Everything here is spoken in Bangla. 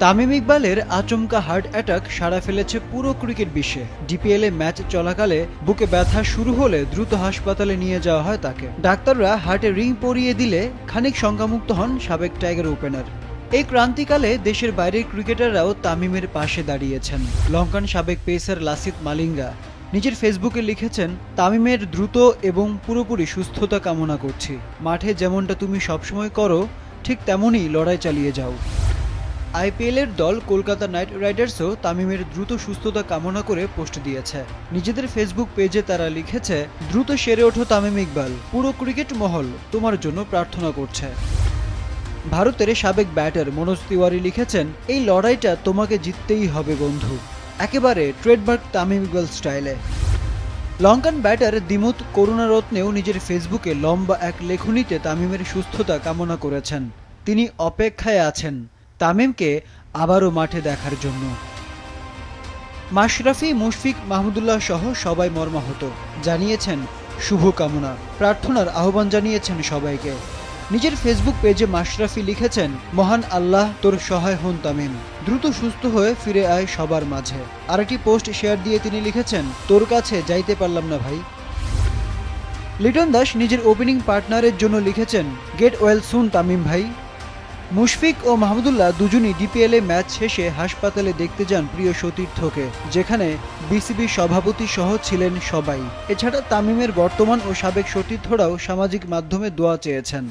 তামিম ইকবালের আচমকা হার্ট অ্যাটাক সাড়া ফেলেছে পুরো ক্রিকেট বিশ্বে। ডিপিএলে ম্যাচ চলাকালে বুকে ব্যথা শুরু হলে দ্রুত হাসপাতালে নিয়ে যাওয়া হয় তাকে। ডাক্তাররা হার্টে রিং পরিয়ে দিলে খানিক শঙ্কামুক্ত হন সাবেক টাইগার ওপেনার। এই ক্রান্তিকালে দেশের বাইরের ক্রিকেটাররাও তামিমের পাশে দাঁড়িয়েছেন। লঙ্কান সাবেক পেসার লাসিথ মালিঙ্গা নিজের ফেসবুকে লিখেছেন, তামিমের দ্রুত এবং পুরোপুরি সুস্থতা কামনা করছি। মাঠে যেমনটা তুমি সবসময় করো ঠিক তেমনই লড়াই চালিয়ে যাও। আইপিএলের দল কলকাতা নাইট রাইডার্সও তামিমের দ্রুত সুস্থতা কামনা করে পোস্ট দিয়েছে। নিজেদের ফেসবুক পেজে তারা লিখেছে, দ্রুত সেরে ওঠো তামিম ইকবাল, পুরো ক্রিকেট মহল তোমার জন্য প্রার্থনা করছে। ভারতের সাবেক ব্যাটার মনোজ তিওয়ারি লিখেছেন, এই লড়াইটা তোমাকে জিততেই হবে বন্ধু, একেবারে ট্রেডমার্ক তামিম ইকবাল স্টাইলে। লঙ্কান ব্যাটার দিমুথ করুণারত্নেও নিজের ফেসবুকে লম্বা এক লেখনীতে তামিমের সুস্থতা কামনা করেছেন। তিনি অপেক্ষায় আছেন তামিমকে আবারও মাঠে দেখার জন্য। মাশরাফি, মুশফিক, মাহমুদুল্লাহ সহ সবাই মর্মাহত, জানিয়েছেন শুভকামনা, প্রার্থনার আহ্বান জানিয়েছেন সবাইকে। নিজের ফেসবুক পেজে মাশরাফি লিখেছেন, মহান আল্লাহ তোর সহায় হন তামিম, দ্রুত সুস্থ হয়ে ফিরে আয় সবার মাঝে। আরেকটি পোস্ট শেয়ার দিয়ে তিনি লিখেছেন, তোর কাছে যাইতে পারলাম না ভাই। লিটন দাস নিজের ওপেনিং পার্টনারের জন্য লিখেছেন, গেট ওয়েল সুন তামিম ভাই। মুশফিক ও মাহমুদুল্লাহ দুজনই ডিপিএলে ম্যাচ শেষে হাসপাতালে দেখতে যান প্রিয় সতীর্থকে, যেখানে বিসিবি সভাপতি সহ ছিলেন সবাই। এছাড়া তামিমের বর্তমান ও সাবেক সতীর্থরাও সামাজিক মাধ্যমে দোয়া চেয়েছেন।